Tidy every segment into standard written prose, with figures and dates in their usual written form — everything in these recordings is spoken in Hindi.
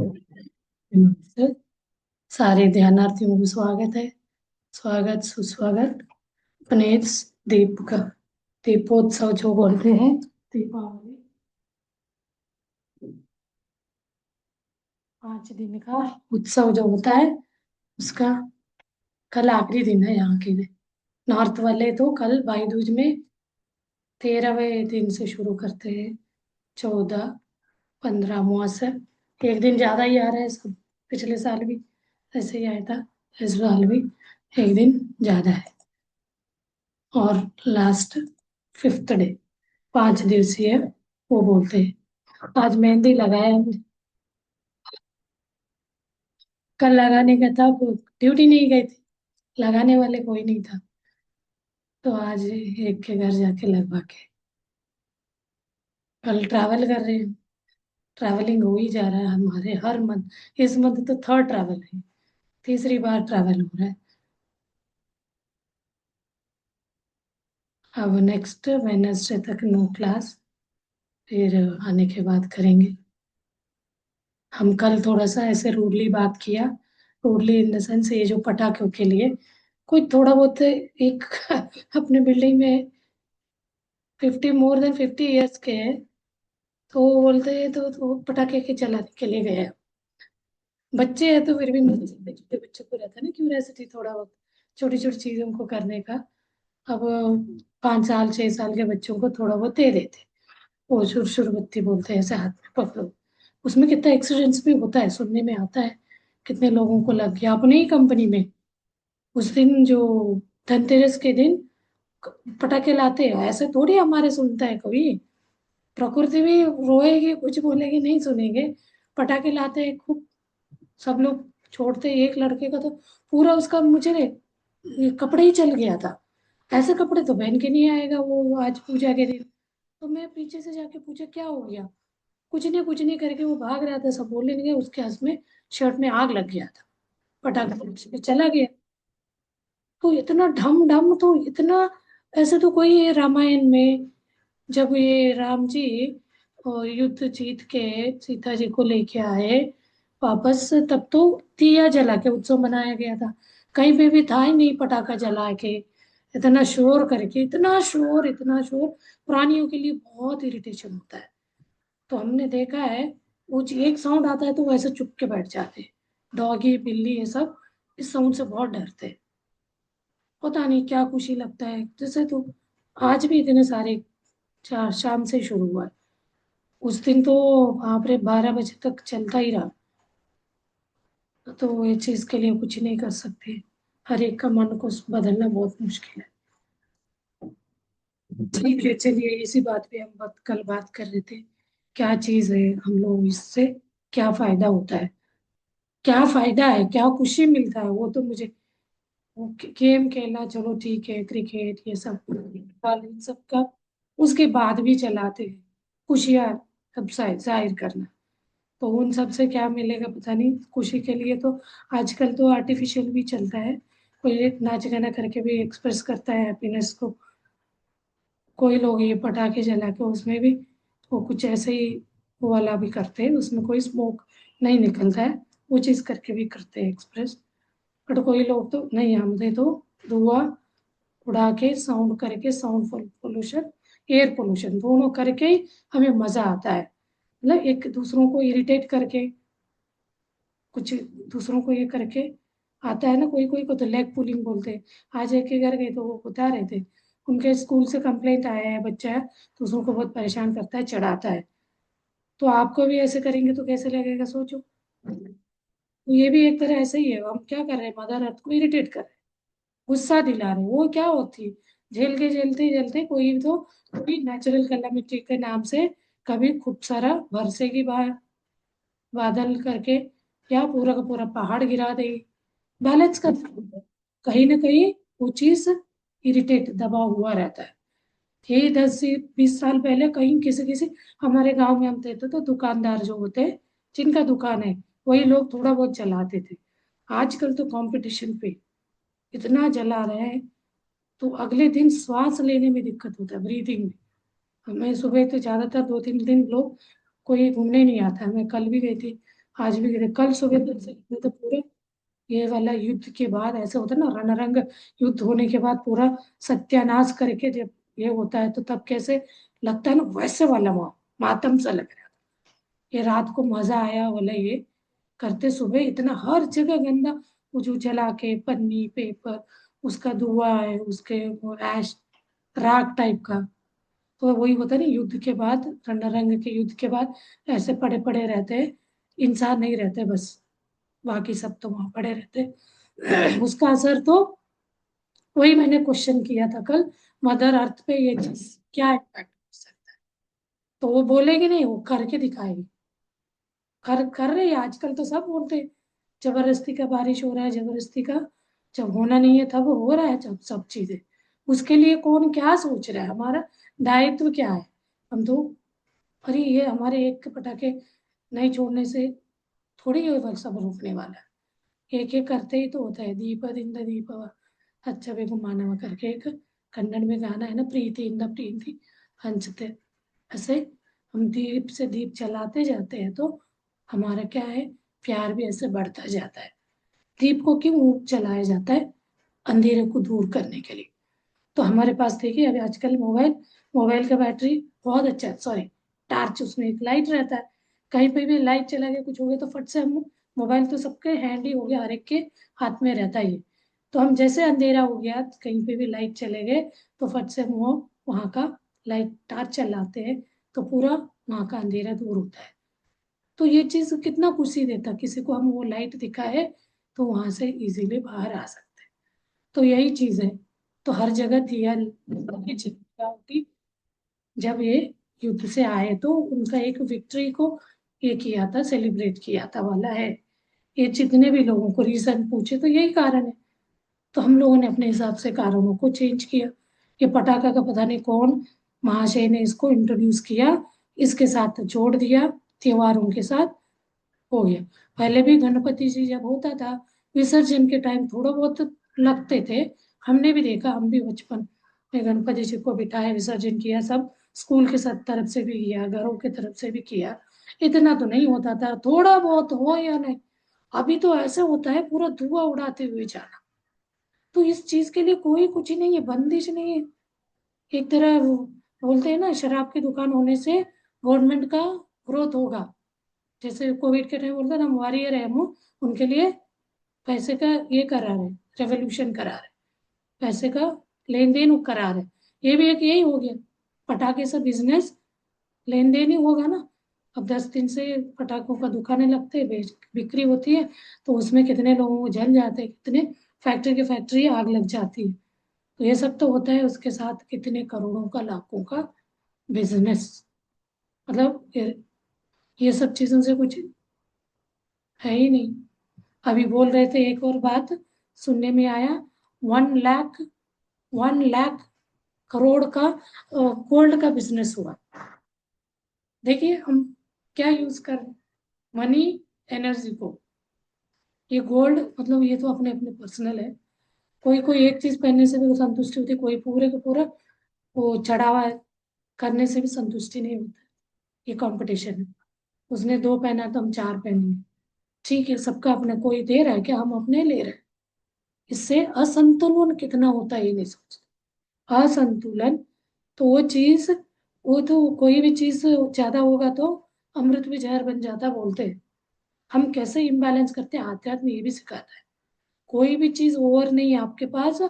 नमस्ते। सारे ध्यानार्थियों को स्वागत है। स्वागत सुस्वागत। अपने इस दीप का दीपोत्सव जो बोलते हैं, दीपावली 5 दिन का उत्सव जो होता है, उसका कल आखिरी दिन है यहाँ के लिए। नॉर्थ वाले तो कल भाई दूज में 13वें दिन से शुरू करते हैं। 14, 15 मुआसर एक दिन ज्यादा ही आ रहा है सब। पिछले साल भी ऐसे ही आया था, इस साल भी एक दिन ज्यादा है। और लास्ट 5th डे 5 दिवसीय वो बोलते हैं। आज मेहंदी लगाया हमने। कल लगाने का था, वो ड्यूटी नहीं गई थी, लगाने वाले कोई नहीं था, तो आज एक के घर जाके लगवा के कल ट्रैवल कर रहे हैं। ट्रैवलिंग हो ही जा रहा है हमारे हर मंथ। इस मंथ तो थर्ड ट्रैवल है, तीसरी बार ट्रैवल हो रहा है। अब नेक्स्ट वेडनेसडे तक नो क्लास, फिर आने के बाद करेंगे। हम कल थोड़ा सा ऐसे रूडली बात किया। रूडली इन द सेंस, ये जो पटाखों के लिए कोई थोड़ा बहुत एक अपने बिल्डिंग में 50 मोर देन 50 ईयर्स के हैं, तो वो बोलते हैं तो पटाखे के चलाने के लिए गए। बच्चे हैं तो फिर भी नहीं चलते, छोटे बच्चों को रहता है ना क्यूरियोसिटी थोड़ा बहुत, छोटी छोटी चीजों को करने का। अब 5 साल 6 साल के बच्चों को थोड़ा बहुत दे देते, वो शुर बत्ती बोलते हैं, ऐसे हाथ में पकड़ो। उसमें कितना एक्सीडेंट्स भी होता है, सुनने में आता है कितने लोगों को लग गया अपने ही कंपनी में। उस दिन जो धनतेरस के दिन पटाखे लाते हैं, ऐसे थोड़ी हमारे सुनता है कोई। प्रकृति भी रोएगी, कुछ बोलेगी, नहीं सुनेंगे। पटाखे लाते हैं खूब, सब लोग छोड़ते हैं। एक लड़के का तो पूरा उसका मुझे ये कपड़े ही चल गया था। ऐसे कपड़े तो पहन के नहीं आएगा वो आज पूजा के दिन। तो मैं पीछे से जाके पूछा क्या हो गया, कुछ नहीं करके वो भाग रहा था। सब बोलने लगे उसके हाथ में, शर्ट में आग लग गया था, पटाखा पे चला गया। तो इतना ढम ढम, तो इतना ऐसे तो कोई ये रामायण में जब ये राम जी युद्ध जीत के सीता जी को लेके आए वापस, तब तो दिया जला के उत्सव मनाया गया था। कहीं पे भी था ही नहीं पटाखा जला के इतना शोर करके, इतना शोर प्राणियों के लिए बहुत इरिटेशन होता है। तो हमने देखा है, वो एक साउंड आता है तो वो ऐसे चुप के बैठ जाते हैं। डॉगी बिल्ली ये सब इस साउंड से बहुत डरते हैं। पता नहीं क्या खुशी लगता है जैसे। तो आज भी इतने सारे शाम से शुरू हुआ है। उस दिन तो बाप रे 12 बजे तक चलता ही रहा। तो ये चीज के लिए कुछ नहीं कर सकते, हर एक का मन को बदलना बहुत मुश्किल है। ठीक है, चलिए इसी बात पे हम कल बात कर रहे थे। क्या चीज है, हम लोग इससे क्या फायदा होता है, क्या फायदा है, क्या खुशी मिलता है, वो तो मुझे। वो गेम खेलना चलो ठीक है, क्रिकेट ये सब इन सब का उसके बाद भी चलाते हैं, खुशियाँ सब जाहिर करना। तो उन सब से क्या मिलेगा पता नहीं, खुशी के लिए तो आजकल तो आर्टिफिशियल भी चलता है। कोई नाच गाना करके भी एक्सप्रेस करता है हैप्पीनेस को। कोई लोग ये पटाखे जला के उसमें भी वो कुछ ऐसे ही वो वाला भी करते हैं, उसमें कोई स्मोक नहीं निकलता है, वो चीज करके भी करते हैं एक्सप्रेस। बट कोई लोग तो नहीं, हमने तो धुआं उड़ा के साउंड करके, साउंड पोल्यूशन एयर पोल्यूशन दोनों करके ही हमें मजा आता है। मतलब एक दूसरों को इरिटेट करके, कुछ दूसरों को ये करके आता है ना। कोई कोई को तो लेग पुलिंग बोलते हैं। आज एक के घर गए तो वो बता रहे थे, उनके स्कूल से कंप्लेंट आया है, बच्चा है दूसरों को बहुत परेशान करता है, चढ़ाता है। तो आपको भी ऐसे करेंगे तो कैसे लगेगा, सोचो। तो ये भी एक तरह ऐसे ही है, हम क्या कर रहे हैं, मदर अर्थ को इरिटेट कर रहे हैं, गुस्सा दिला रहे हैं। वो क्या होती, झेल के झेलते झेलते कोई तो कोई नेचुरल कैलामिटी के नाम से कभी खूब सारा बरसेगी बादल करके, या पूरा का पूरा पहाड़ गिरा देगी, बैलेंस कर। कहीं ना कहीं वो चीज इरिटेट दबा हुआ रहता है। ये 10 से 20 साल पहले कहीं किसी किसी हमारे गांव में हम थे तो दुकानदार जो होते हैं, जिनका दुकान है, वही लोग थोड़ा बहुत जलाते थे। आजकल तो कंपटीशन पे इतना जला रहे हैं, तो अगले दिन श्वास लेने में दिक्कत होता है, ब्रीदिंग में। हमें सुबह तो ज्यादातर 2 3 दिन लोग कोई घूमने नहीं आता है। मैं कल भी गई थी, आज भी गिरे, कल सुबह तक से गिरे थे पूरे। ये वाला युद्ध के बाद ऐसा होता है ना, रणरंग युद्ध होने के बाद पूरा सत्यानाश करके जब ये होता है तो तब कैसे लगता है ना, वैसे वाला मातम सा लग रहा था। ये रात को मजा आया वाला ये करते, सुबह इतना हर जगह गंदा, वो जो जला के पन्नी पेपर, उसका धुआं है, उसके वो ऐश, राख टाइप का। तो वही होता है ना, युद्ध के बाद, रणरंग के युद्ध के बाद ऐसे पड़े पड़े रहते हैं, इंसान नहीं रहते बस, बाकी सब तो वहां पड़े रहते। उसका असर तो, वही मैंने क्वेश्चन किया था कल, मदर अर्थ पे ये चीज क्या इम्पैक्ट कर सकता है। तो वो बोलेगी नहीं, वो करके दिखाएगी। कर कर रहे हैं आजकल तो सब बोलते हैं, जबरदस्ती का बारिश हो रहा है, जबरदस्ती का, जब होना नहीं है तब हो रहा है, जब सब चीजें। उसके लिए कौन क्या सोच रहा है, हमारा दायित्व क्या है। हम तो, अरे ये हमारे एक के पटाखे नहीं छोड़ने से थोड़ी ये सब रुकने वाला है। एक एक करते ही तो होता है, दीप दिन दीप अच्छा बेगु मानव करके एक कन्नड़ में गाना है ना, प्रीति इंद प्रीति हंसते, ऐसे हम दीप से दीप जलाते जाते हैं तो हमारा क्या है, प्यार भी ऐसे बढ़ता जाता है। दीप को क्यों जलाया जाता है, अंधेरे को दूर करने के लिए। तो हमारे पास देखिए अभी आजकल मोबाइल, मोबाइल का बैटरी बहुत अच्छा है, सॉरी टार्च, उसमें एक लाइट रहता है, कहीं पे भी लाइट चला गया कुछ हो गया तो फट से हम, मोबाइल तो सबके हैंडी हो गया, हर एक के हाथ में रहता ही है। तो हम जैसे अंधेरा हो गया, कहीं पे भी लाइट चले गए तो फट से हम वो वहाँ का लाइट टार्च चलाते हैं, तो पूरा वहाँ का अंधेरा दूर होता है। तो ये चीज कितना खुशी देता, किसी को हम वो लाइट दिखाए तो वहां से इजीली बाहर आ सकते हैं। तो यही चीज है। तो हर जगह दिया की चिंता होती, जब ये युद्ध से आए तो उनका एक विक्ट्री को ये किया था, सेलिब्रेट किया था वाला है। ये जितने भी लोगों को रीजन पूछे तो यही कारण है। तो हम लोगों ने अपने हिसाब से कारणों को चेंज किया। ये पटाखा का पता नहीं कौन महाशय ने इसको इंट्रोड्यूस किया, इसके साथ जोड़ दिया, त्योहारों के साथ हो गया। पहले भी गणपति जी जब होता था, विसर्जन के टाइम थोड़ा बहुत लगते थे, हमने भी देखा, हम भी बचपन में गणपति जी को बिठाए, विसर्जन किया, सब स्कूल के साथ तरफ से भी किया, घरों की तरफ से भी किया। इतना तो नहीं होता था, थोड़ा बहुत हो या नहीं। अभी तो ऐसे होता है पूरा धुआं उड़ाते हुए जाना। तो इस चीज के लिए कोई कुछ ही नहीं है, बंदिश नहीं है। एक तरह वो बोलते हैं ना, शराब की दुकान होने से गवर्नमेंट का ग्रोथ होगा, जैसे कोविड के टाइम बोलते हैं ना, वॉरियर है हम, उनके लिए पैसे का ये करा रहे, रेवोल्यूशन करा रहे, पैसे का लेन देन वो करा रहे। ये भी एक यही हो गया, पटाखे से बिजनेस, लेन देन ही होगा ना। अब 10 दिन से पटाखों का दुकानें लगते हैं, बिक्री होती है, तो उसमें कितने लोगों को जल जाते हैं, कितने फैक्ट्री के फैक्ट्री आग लग जाती है। तो ये सब तो होता है, उसके साथ कितने करोड़ों का लाखों का बिजनेस, मतलब ये सब चीजों से कुछ है ही नहीं। अभी बोल रहे थे एक और बात सुनने में आया, 1 लाख, 1 लाख करोड़ का गोल्ड का बिजनेस हुआ। देखिए हम क्या यूज कर रहे हैं, मनी, एनर्जी को। ये गोल्ड मतलब ये तो अपने अपने पर्सनल है, कोई कोई एक चीज पहनने से भी संतुष्टि होती है, कोई पूरे का पूरा वो चढ़ावा करने से भी संतुष्टि नहीं होता। ये कंपटीशन है, उसने 2 पहना तो हम 4 पहनेंगे, ठीक है, सबका अपना, कोई दे रहा है क्या, हम अपने ले रहे हैं। इससे असंतुलन कितना होता है ये नहीं सोचते, असंतुलन। तो वो चीज, वो तो कोई भी चीज ज्यादा होगा तो अमृत भी जहर बन जाता बोलते हैं। हम कैसे इम्बैलेंस करते हैं, आध्यात्म ये भी सिखाता है। कोई भी चीज ओवर नहीं है आपके पास,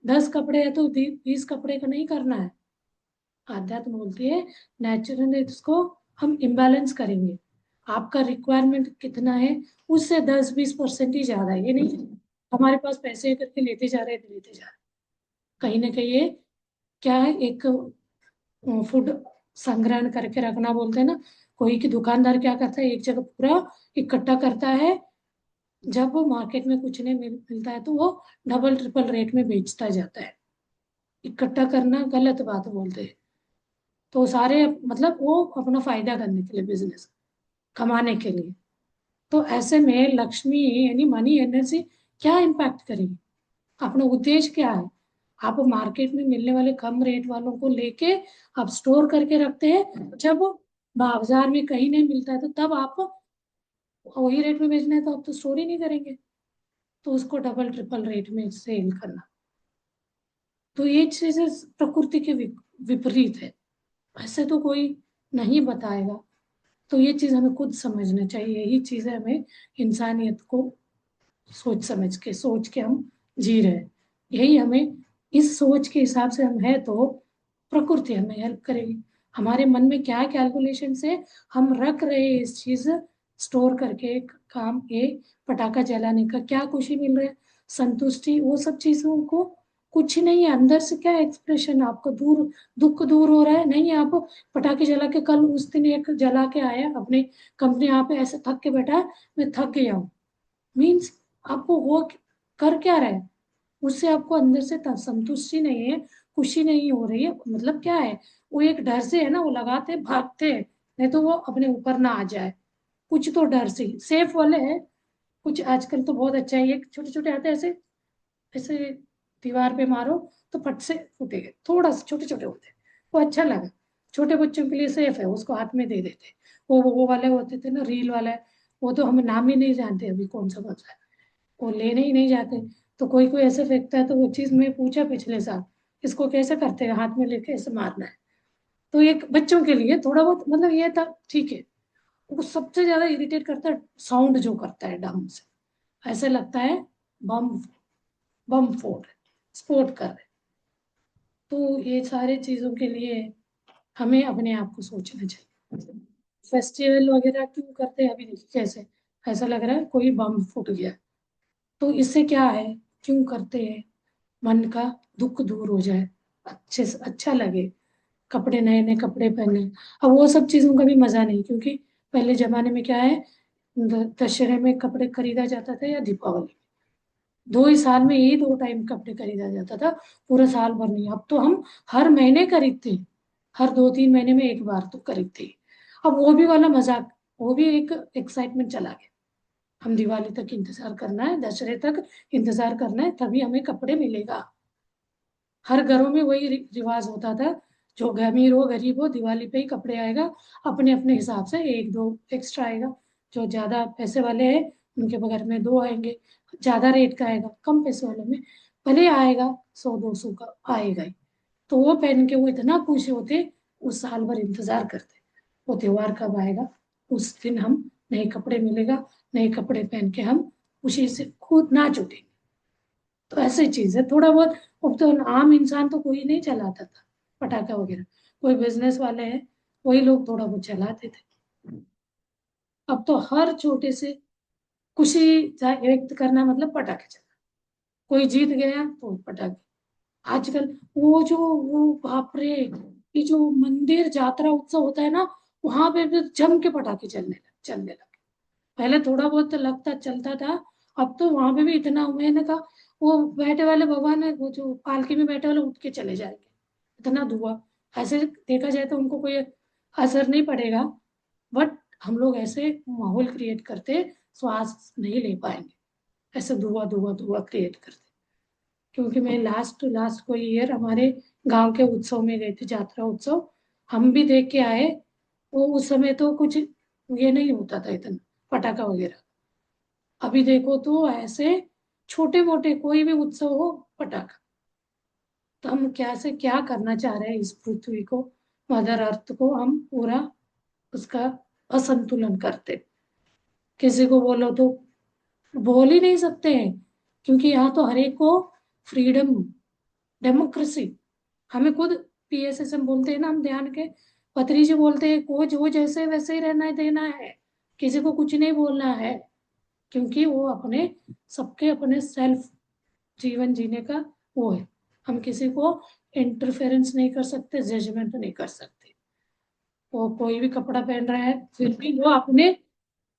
10 कपड़े है तो 20 कपड़े का नहीं करना है। आध्यात्म बोलती है नेचुरल इसको हम इम्बैलेंस करेंगे, आपका रिक्वायरमेंट कितना है, उससे 10-20% ही ज्यादा है, ये नहीं हमारे पास पैसे करके लेते जा रहे हैं लेते जा रहे हैं। कहीं ना कहीं ये क्या है, एक फूड संग्रहण करके रखना बोलते हैं ना। कोई की दुकानदार क्या करता है, एक जगह पूरा इकट्ठा करता है, जब वो मार्केट में कुछ नहीं मिलता है तो वो डबल ट्रिपल रेट में बेचता जाता है। इकट्ठा करना गलत बात बोलते हैं। तो सारे मतलब वो अपना फायदा करने के लिए, बिजनेस कमाने के लिए। तो ऐसे में लक्ष्मी यानी मनी एनर्जी क्या इम्पैक्ट करेगी, अपना उद्देश्य क्या है। आप मार्केट में मिलने वाले कम रेट वालों को लेके आप स्टोर करके रखते हैं, जब बाजार में कहीं नहीं मिलता है तो तब आप वही रेट में बेचना है तो आप तो स्टोर ही नहीं करेंगे, तो उसको डबल ट्रिपल रेट में सेल करना। तो ये चीजें प्रकृति के विपरीत है, ऐसे तो कोई नहीं बताएगा। तो ये चीज हमें खुद समझना चाहिए, यही चीजें हमें इंसानियत को सोच के हम जी रहे हैं। यही हमें, इस सोच के हिसाब से हम है तो प्रकृति हमें हेल्प करेगी। हमारे मन में क्या कैलकुलेशन से हम रख रहे हैं इस चीज स्टोर करके, काम ये पटाखा जलाने का क्या खुशी मिल रहा है, संतुष्टि, वो सब चीजों को कुछ नहीं है। अंदर से क्या एक्सप्रेशन आपका दूर, दुख दूर हो रहा है नहीं? आप पटाखे जला के, कल उस दिन एक जला के आया अपने कंपनी, यहाँ पे ऐसे थक के बैठा है, मैं थक गया हूँ, मीन्स आपको वो कर क्या रहा है, उससे आपको अंदर से संतुष्टि नहीं है, खुशी नहीं हो रही है, मतलब क्या है, वो एक डर से है ना, वो लगाते भागते हैं, नहीं तो वो अपने ऊपर ना आ जाए, कुछ तो डर से सेफ वाले है। कुछ आजकल तो बहुत अच्छा है, ये छोटे छोटे आते हैं ऐसे, ऐसे दीवार पे मारो तो फट से फूटेगा, थोड़ा सा छोटे छोटे होते हैं, वो अच्छा लगा, छोटे बच्चों के लिए सेफ है, उसको हाथ में दे देते। वो वाले होते थे ना रील वाला, वो तो हम नाम ही नहीं जानते अभी कौन सा है, वो लेने ही नहीं जाते। तो कोई कोई ऐसे फेंकता है, तो वो चीज मैं पूछा पिछले साल, इसको कैसे करते हैं, हाथ में लेके ऐसे मारना है। तो एक बच्चों के लिए थोड़ा बहुत मतलब ये था, ठीक है। वो सबसे ज्यादा इरिटेट करता है साउंड जो करता है डम से, ऐसे लगता है बम, बम फोड़ रहे, स्फोट कर रहे। तो ये सारे चीजों के लिए हमें अपने आप को सोचना चाहिए। फेस्टिवल वगैरह क्यों करते हैं, अभी देखिए कैसे, ऐसा लग रहा है कोई बम फूट गया, तो इससे क्या है, क्यों करते हैं, मन का दुख दूर हो जाए, अच्छे से अच्छा लगे, कपड़े नए नए कपड़े पहने। अब वो सब चीजों का भी मजा नहीं, क्योंकि पहले जमाने में क्या है, दशहरे में कपड़े खरीदा जाता था या दीपावली, दो ही साल में यही दो टाइम कपड़े खरीदा जाता था, पूरा साल भर नहीं। अब तो हम हर महीने खरीदते हैं, हर 2-3 महीने में एक बार तो खरीदते हैं। अब वो भी वाला मजाक, वो भी एक एक्साइटमेंट चला गया। हम दिवाली तक इंतजार करना है, दशहरे तक इंतजार करना है, तभी हमें कपड़े मिलेगा। हर घरों में वही रिवाज होता था, जो अमीर हो गरीब हो दिवाली पे ही कपड़े आएगा, अपने अपने हिसाब से एक दो एक्स्ट्रा आएगा। जो ज्यादा पैसे वाले हैं उनके घर में दो आएंगे, ज्यादा रेट का आएगा, कम पैसे वाले में भले आएगा 100-200 का आएगा ही। तो वो पहन के वो इतना खुश होते, उस साल भर इंतजार करते वो त्योहार कब आएगा, उस दिन हम नए कपड़े मिलेगा, नए कपड़े पहन के हम खुशी से खुद नाच उठेंगे। तो ऐसी चीज है थोड़ा बहुत। अब तो आम इंसान तो कोई नहीं चलाता था पटाखा वगैरह, कोई बिजनेस वाले हैं वही लोग थोड़ा बहुत चलाते थे। अब तो हर छोटे से खुशी व्यक्त करना मतलब पटाखे चला, कोई जीत गया तो पटाखे। आजकल वो जो, वो बाप रे, ये जो मंदिर जात्रा उत्सव होता है ना, वहां पे भी जम के पटाखे चलने लगे। पहले थोड़ा बहुत तो लगता चलता था, अब तो वहां पे भी इतना मैंने कहा, वो बैठे वाले भगवान है, वो जो पालकी में बैठे वाले उठ के चले जाएंगे, इतना धुआं। ऐसे देखा जाए तो उनको कोई असर नहीं पड़ेगा, बट हम लोग ऐसे माहौल क्रिएट करते, श्वास नहीं ले पाएंगे, ऐसे धुआं धुआं धुआं क्रिएट करते। क्योंकि मैं लास्ट लास्ट कोई ईयर हमारे गांव के उत्सव में गई थी, जात्रा उत्सव, हम भी देख के आए। वो उस समय तो कुछ ये नहीं होता था इतना, पटाखा वगैरह। अभी देखो तो ऐसे छोटे मोटे कोई भी उत्सव हो, पटाखा। तो हम क्या से क्या करना चाह रहे हैं, इस पृथ्वी को, मदर अर्थ को हम पूरा उसका असंतुलन करते। किसी को बोलो तो बोल ही नहीं सकते हैं, क्योंकि यहाँ तो हर एक को फ्रीडम, डेमोक्रेसी। हमें खुद पीएसएसएम बोलते हैं ना, हम ध्यान के पत्री जी बोलते हैं को जो जैसे वैसे ही रहना देना है, किसी को कुछ नहीं बोलना है, क्योंकि वो अपने, सबके अपने सेल्फ जीवन जीने का वो है। हम किसी को इंटरफेरेंस नहीं कर सकते, जजमेंट नहीं कर सकते। वो कोई भी कपड़ा पहन रहा है, फिर भी वो अपने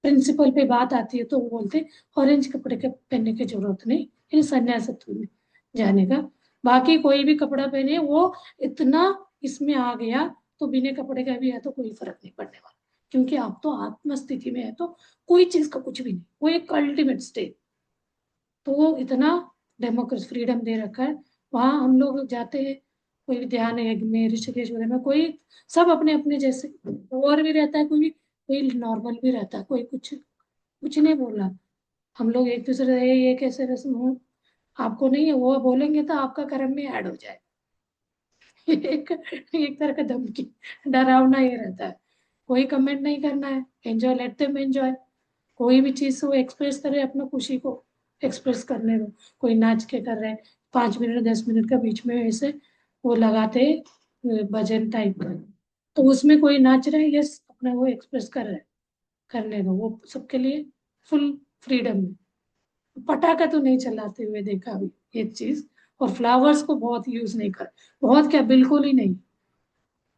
प्रिंसिपल पे बात आती है तो वो बोलते ऑरेंज कपड़े के पहनने की जरूरत नहीं, इन संन्यासत्व में जाने का। बाकी कोई भी कपड़ा पहने वो इतना इसमें आ गया, तो बिना कपड़े का भी है तो कोई फर्क नहीं पड़ने वाला, क्योंकि आप तो आत्म स्थिति में है, तो कोई चीज का कुछ भी नहीं, वो एक अल्टीमेट स्टेट। तो वो इतना डेमोक्रेसी फ्रीडम दे रखा है। वहां हम लोग जाते हैं, कोई भी ध्यान है में, ऋषिकेश वगैरह में, कोई सब अपने अपने जैसे, और भी रहता है, कोई नॉर्मल भी रहता है, कोई कुछ कुछ नहीं बोला। हम लोग एक दूसरे से ये कैसे रस्म हो, आपको नहीं है, वो बोलेंगे तो आपका कर्म में ऐड हो जाए। एक एक तरह का धमकी, डरावना ये रहता है। कोई कमेंट नहीं करना है, एंजॉय, लेट देम एंजॉय। कोई भी चीज वो एक्सप्रेस करे, अपना खुशी को एक्सप्रेस करने दो। कोई नाच के कर रहे हैं, 5 मिनट 10 मिनट का बीच में ऐसे वो लगाते भजन टाइप का, तो उसमें कोई नाच रहा है, यस अपना वो एक्सप्रेस कर रहे हैं, करने दो, वो सबके लिए फुल फ्रीडम है। पटाखा तो नहीं चलाते हुए देखा अभी एक चीज। और फ्लावर्स को बहुत यूज नहीं कर, बहुत क्या, बिल्कुल ही नहीं।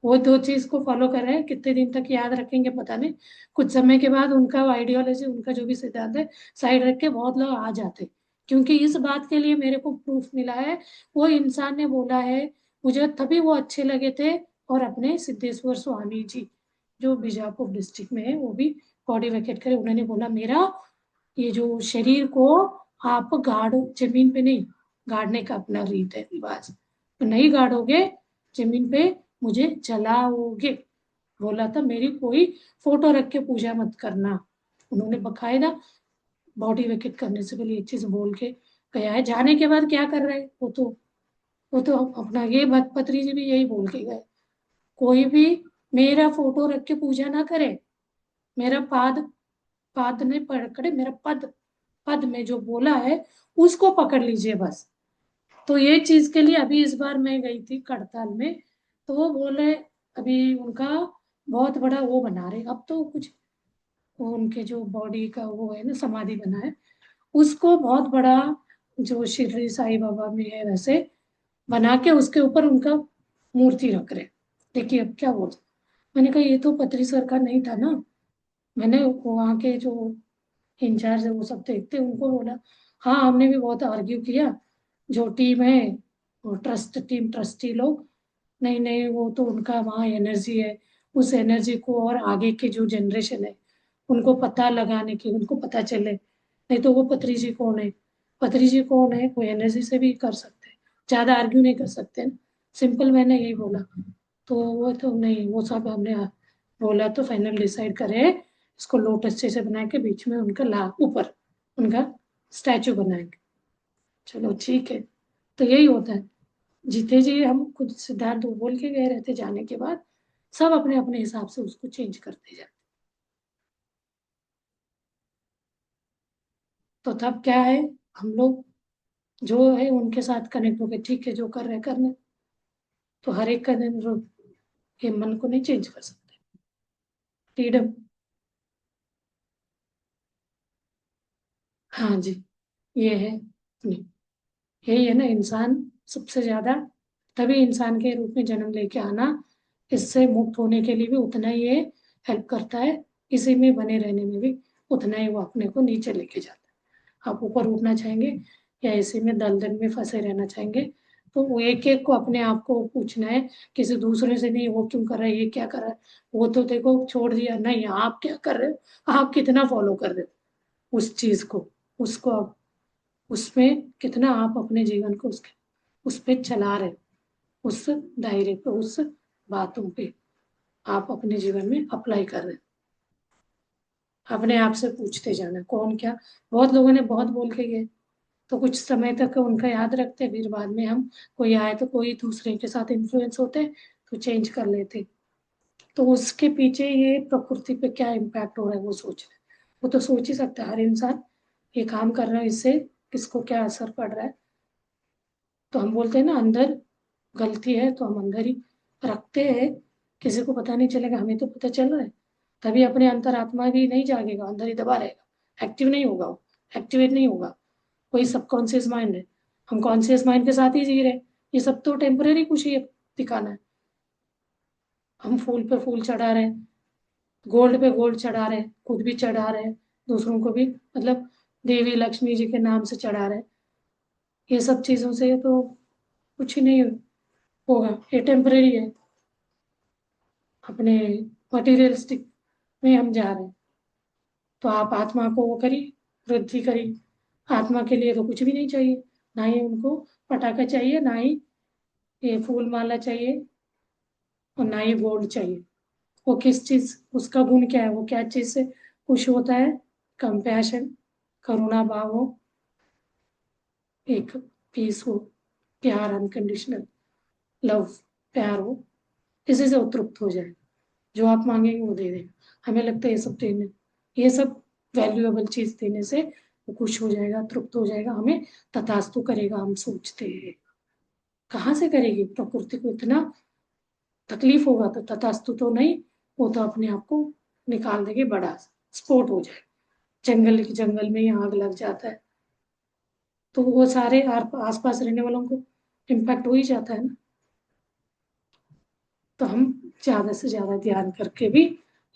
वो दो चीज को फॉलो कर रहे हैं, कितने दिन तक याद रखेंगे पता नहीं। कुछ समय के बाद उनका आइडियोलॉजी, उनका जो भी सिद्धांत है, साइड रख के बहुत लोग आ जाते। क्योंकि इस बात के लिए मेरे को प्रूफ मिला है, वो इंसान ने बोला है, मुझे तभी वो अच्छे लगे थे। और अपने सिद्धेश्वर स्वामी जी, जो बीजापुर डिस्ट्रिक्ट में है, वो भी बॉडी वेकेट करे, उन्होंने बोला मेरा ये जो शरीर को आप गाड़ो, जमीन पे नहीं गाड़ने का अपना रीत है, रिवाज, तो नहीं गाड़ोगे जमीन पे, मुझे जलाओगे। बोला था मेरी कोई फोटो रख के पूजा मत करना। उन्होंने बकायदा बॉडी वेकेट करने से पहले एक चीज बोल के गया है। जाने के बाद क्या कर रहे हैं, वो तो अपना ये पत्री जी भी यही बोल के गए, कोई भी मेरा फोटो रख के पूजा ना करे। मेरा पाद, पाद नहीं पकड़े, मेरा पद, पद में जो बोला है उसको पकड़ लीजिए बस। तो ये चीज के लिए अभी इस बार मैं गई थी करताल में, तो वो बोले अभी उनका बहुत बड़ा वो बना रहे अब तो कुछ, वो उनके जो बॉडी का वो है ना समाधि बना है, उसको बहुत बड़ा, जो शिरडी साईं बाबा में है वैसे बना के उसके ऊपर उनका मूर्ति रख रहे। देखिए अब क्या बोल, मैंने कहा ये तो पत्री सर का नहीं था ना। मैंने वहाँ के जो इंचार्ज है वो सब देखते, उनको बोला हाँ हमने भी बहुत आर्ग्यू किया, जो टीम है वो ट्रस्ट टीम, ट्रस्टी लोग, नहीं नहीं वो तो उनका वहाँ एनर्जी है, उस एनर्जी को और आगे के जो जनरेशन है उनको पता लगाने की, उनको पता चले। नहीं तो वो पत्री जी कौन है, पत्री जी कौन है, कोई एनर्जी से भी कर सकते हैं, ज्यादा आर्ग्यू नहीं कर सकते ना। सिंपल मैंने यही बोला। तो वो तो नहीं, वो सब हमने बोला तो फाइनल डिसाइड करे, इसको लोटस जैसे बना के बीच में उनका ला ऊपर उनका स्टैचू बनाएंगे। चलो ठीक है। तो यही होता है, जीते जी हम खुद सिद्धांत वो बोल के गए रहते, जाने के बाद सब अपने अपने हिसाब से उसको चेंज करते जाते। तो तब क्या है, हम लोग जो है उनके साथ कनेक्ट हो गए, ठीक है जो कर रहे करने। तो हर एक का दिन के मन को नहीं चेंज कर सकते, फ्रीडम। हाँ जी, ये है, नहीं, यही है ना इंसान सबसे ज्यादा, तभी इंसान के रूप में जन्म लेके आना, इससे मुक्त होने के लिए भी उतना ही ये हेल्प करता है, इसी में बने रहने में भी उतना ही वो अपने को नीचे लेके जाता है। आप ऊपर उठना चाहेंगे या इसी में दलदल में फंसे रहना चाहेंगे, तो वो एक एक को अपने आप को पूछना है, किसी दूसरे से नहीं वो क्यों कर रहा है, ये क्या कर रहा है, वो तो देखो छोड़ दिया, नहीं आप क्या कर रहे हो, आप कितना फॉलो कर रहे हो उस चीज को, उसको आप उसमें कितना आप अपने जीवन को उसके उस पे चला रहे हो, उस दायरे पे, उस बातों पे आप अपने जीवन में अप्लाई कर रहे हो। अपने आप से पूछते जाना कौन क्या, बहुत लोगों ने बहुत बोल के गए, तो कुछ समय तक उनका याद रखते, फिर बाद में हम कोई आए तो कोई दूसरे के साथ इन्फ्लुएंस होते तो चेंज कर लेते। तो उसके पीछे ये प्रकृति पे क्या इम्पैक्ट हो रहा है वो सोच रहे, वो तो सोच ही सकता है हर इंसान, ये काम कर रहा है इससे किसको क्या असर पड़ रहा है। तो हम बोलते हैं ना अंदर गलती है तो हम अंदर ही रखते हैं, किसी को पता नहीं चलेगा, हमें तो पता चल रहा है। तभी अपने अंतरात्मा भी नहीं जागेगा, अंदर ही दबा रहेगा, एक्टिव नहीं होगा वो, एक्टिवेट नहीं होगा। वही सबकॉन्शियस माइंड है, हम कॉन्शियस माइंड के साथ ही जी रहे हैं। ये सब तो टेम्परेरी खुशी है, दिखाना है। हम फूल पे फूल चढ़ा रहे हैं, गोल्ड पे गोल्ड चढ़ा रहे हैं, खुद भी चढ़ा रहे हैं, दूसरों को भी, मतलब देवी लक्ष्मी जी के नाम से चढ़ा रहे हैं। ये सब चीजों से तो कुछ नहीं होगा, ये टेम्परेरी है। अपने मटेरियलिस्टिक में हम जा रहे हैं। तो आप आत्मा को वो करिए, वृद्धि करिए। आत्मा के लिए तो कुछ भी नहीं चाहिए, ना ही उनको पटाखा चाहिए, ना ही ये फूल माला चाहिए, और ना ही गोल्ड चाहिए। वो किस चीज, उसका गुण क्या है, वो क्या चीज से खुश होता है, कंपैशन, करुणा भाव हो, एक पीस हो, प्यार, अनकंडीशनल लव, प्यार हो, इसी से वो तृप्त हो जाएगा। जो आप मांगेंगे वो दे देगा। हमें लगता है ये सब वैल्यूएबल चीज देने से वो खुश हो जाएगा, तृप्त हो जाएगा, हमें तथास्तु करेगा, हम सोचते हैं। कहाँ से करेगी? प्रकृति को इतना तकलीफ होगा तो तथास्तु तो नहीं, वो तो अपने आप को निकाल देगी, बड़ा स्फोट हो जाए। जंगल में ही आग लग जाता है तो वो सारे आसपास रहने वालों को इम्पैक्ट हो ही जाता है ना। तो हम ज्यादा से ज्यादा ध्यान करके भी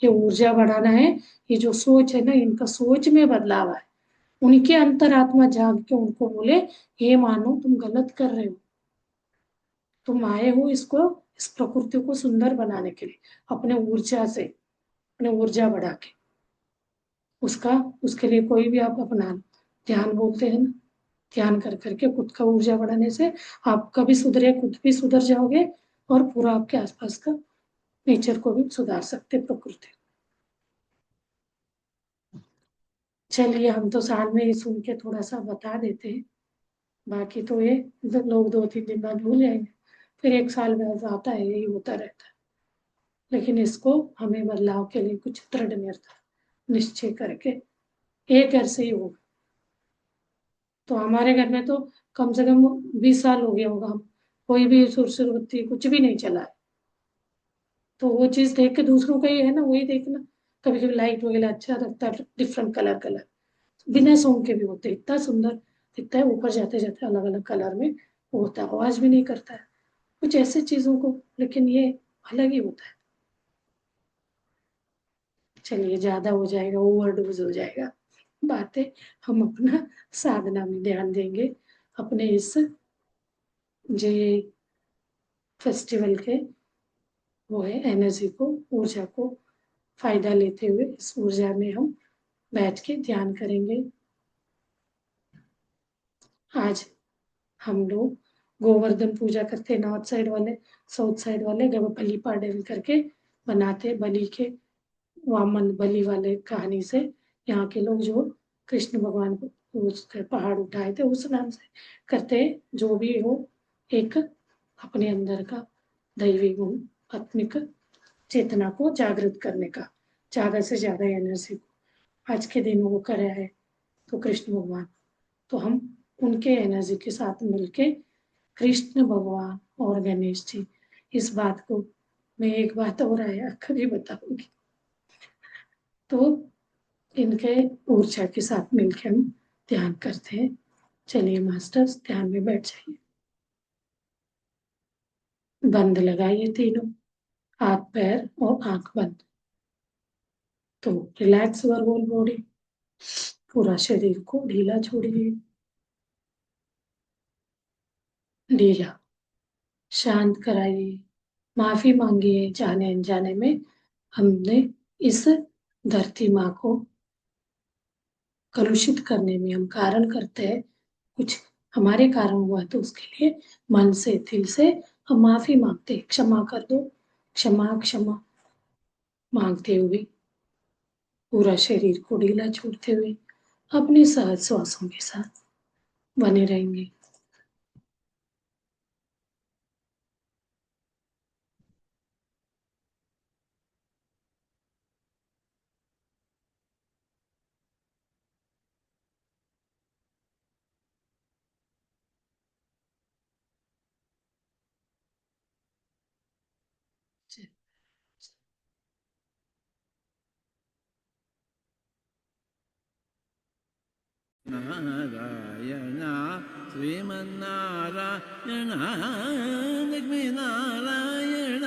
ये ऊर्जा बढ़ाना है। ये जो सोच है ना, इनका सोच में बदलाव है। उनके अंतरात्मा जाग के उनको बोले, ये मानो तुम गलत कर रहे हो, तुम आए हो इसको, इस प्रकृति को सुंदर बनाने के लिए, अपने ऊर्जा से, अपने ऊर्जा बढ़ा के उसका, उसके लिए कोई भी आप अपना लो। ध्यान बोलते हैं ना, ध्यान कर करके खुद का ऊर्जा बढ़ाने से आपका भी सुधरे, खुद भी सुधर जाओगे और पूरा आपके आसपास का नेचर को भी सुधार सकते, प्रकृति। चलिए, हम तो साल में ये सुन के थोड़ा सा बता देते हैं, बाकी तो ये लोग 2-3 दिन बाद भूल जाएंगे, फिर एक साल बाद आता है, यही होता रहता है। लेकिन इसको हमें बदलाव के लिए कुछ दृढ़ निश्चय करके एक ऐसे ही होगा। तो हमारे घर में तो कम से कम 20 साल हो गया होगा, हम कोई भी सुरसुरबत्ती कुछ भी नहीं चला है। तो वो चीज देख के दूसरों का ही है ना, वही देखना। कभी कभी लाइट वगैरह अच्छा लगता है, डिफरेंट कलर कलर बिना सॉन्ग के भी होते हैं, इतना सुंदर दिखता है, ऊपर जाते जाते अलग अलग कलर में वो होता है, आवाज भी नहीं करता है कुछ ऐसे चीजों को, लेकिन ये अलग ही होता है। चलिए, ज्यादा हो जाएगा, ओवरडोज हो जाएगा बातें। हम अपना साधना में ध्यान देंगे, अपने इस जे फेस्टिवल के वो है एनर्जी को, ऊर्जा को फायदा लेते हुए इस ऊर्जा में हम बैठ के ध्यान करेंगे। आज हम लोग गोवर्धन पूजा करते हैं नॉर्थ साइड वाले, साउथ साइड वाले बलि पाड्यन करके बनाते, बलि के वामन बलि वाले कहानी से यहाँ के लोग जो कृष्ण भगवान को उसके पहाड़ उठाए थे उस नाम से करते हैं। जो भी हो, एक अपने अंदर का दैवी गुण, आत्मिक चेतना को जागृत करने का, ज्यादा से ज्यादा एनर्जी को आज के दिन वो कराया है तो कृष्ण भगवान, तो हम उनके एनर्जी के साथ मिलके कृष्ण भगवान और गणेश जी, इस बात को मैं एक बात और आया कभी बताऊंगी। तो इनके ऊर्जा के साथ मिलकर हम ध्यान करते हैं। चलिए मास्टर्स, ध्यान में बैठ जाइए, बंद लगाइए तीनों, हाथ पैर और आंख बंद। तो रिलैक्स योर होल बॉडी, पूरा शरीर को ढीला छोड़िए, ढीला, शांत कराइए, माफी मांगिए जाने अनजाने में हमने इस धरती माँ को कलुषित करने में हम कारण करते हैं, कुछ हमारे कारण हुआ तो उसके लिए मन से, दिल से हम माफी मांगते हैं, क्षमा कर दो, क्षमा क्षमा मांगते हुए पूरा शरीर को ढीला छोड़ते हुए अपने सहज श्वासों के साथ बने रहेंगे। Narayan Shrimannarayan Lakshminarayan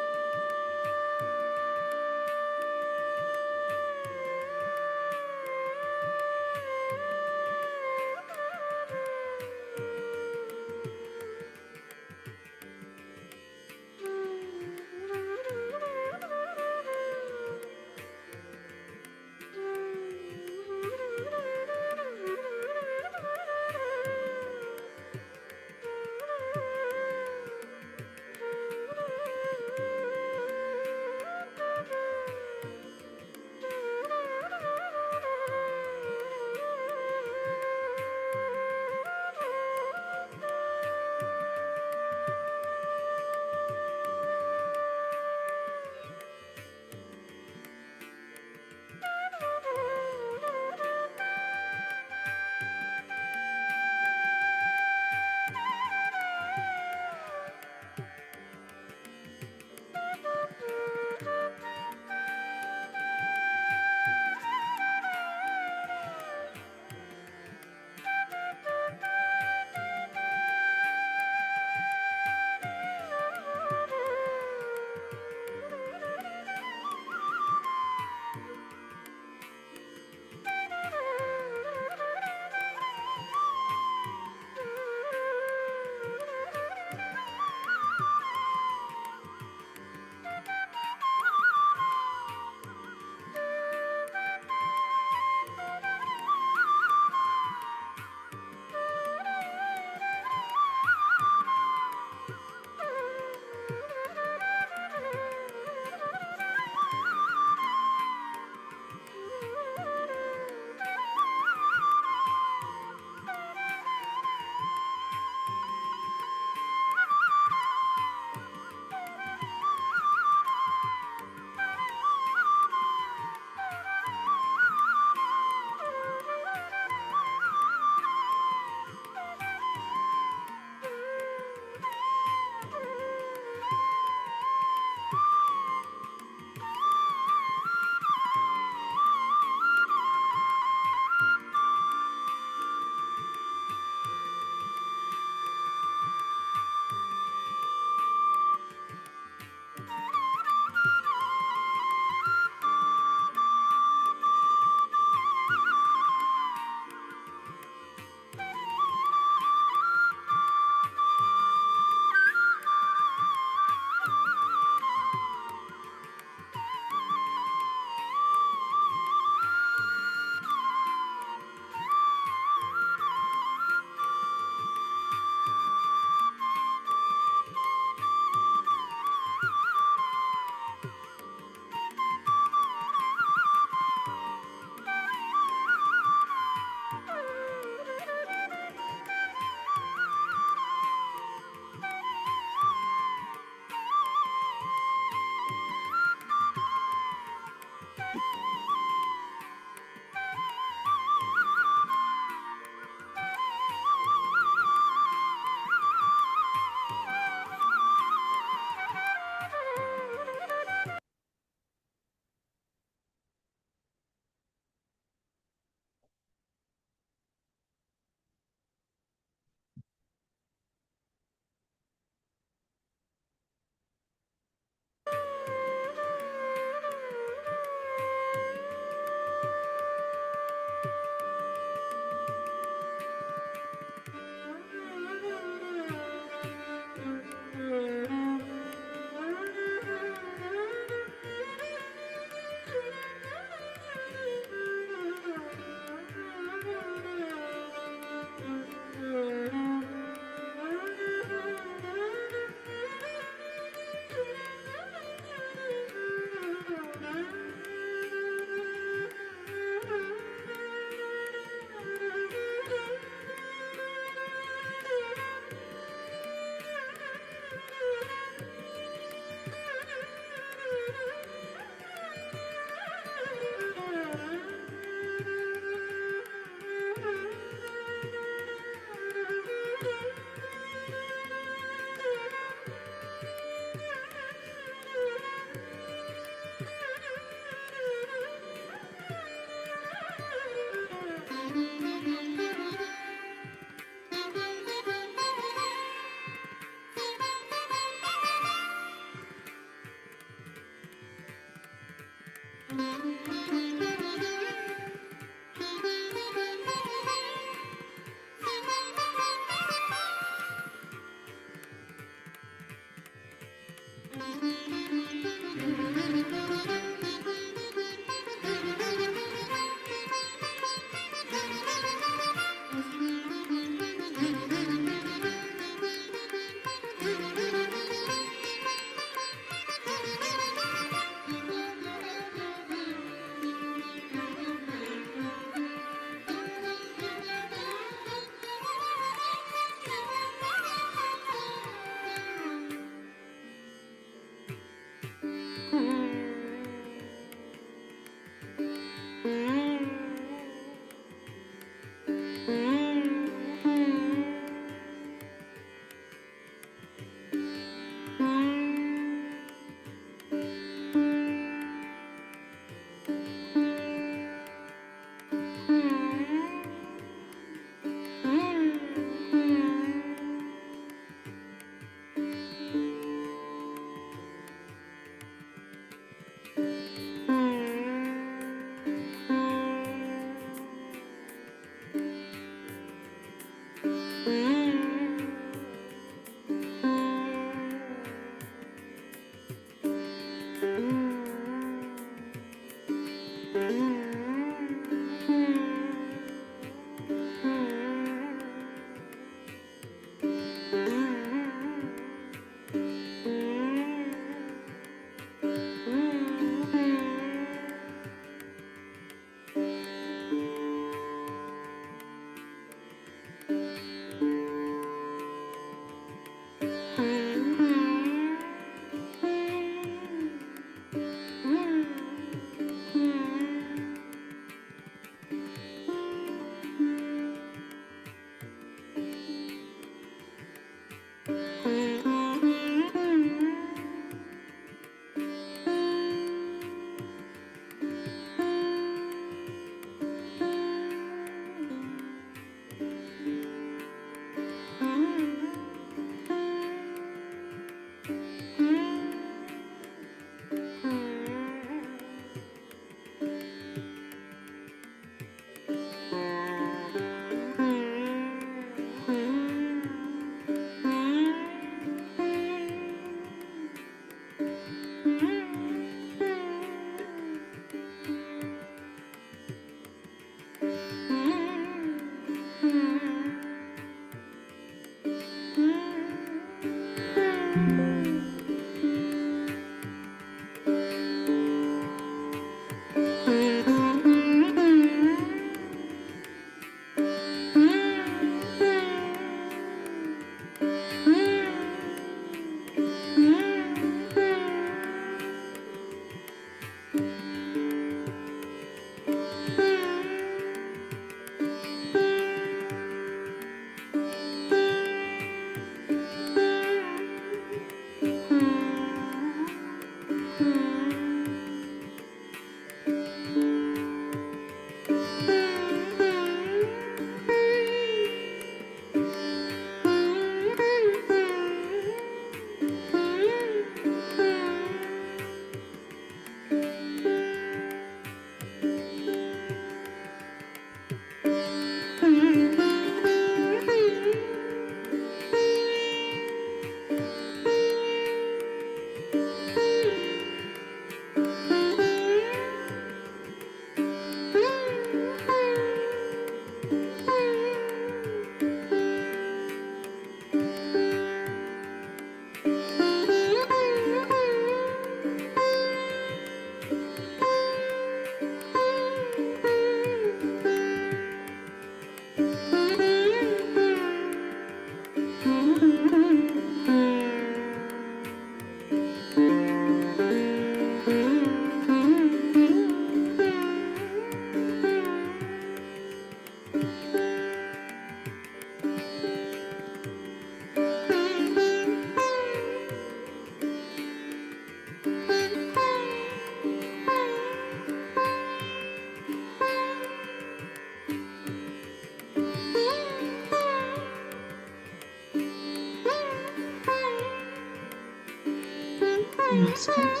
Masters,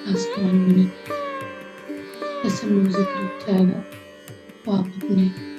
last 1 minute ऐसे म्यूजिक रुक जाएगा तो आप अपने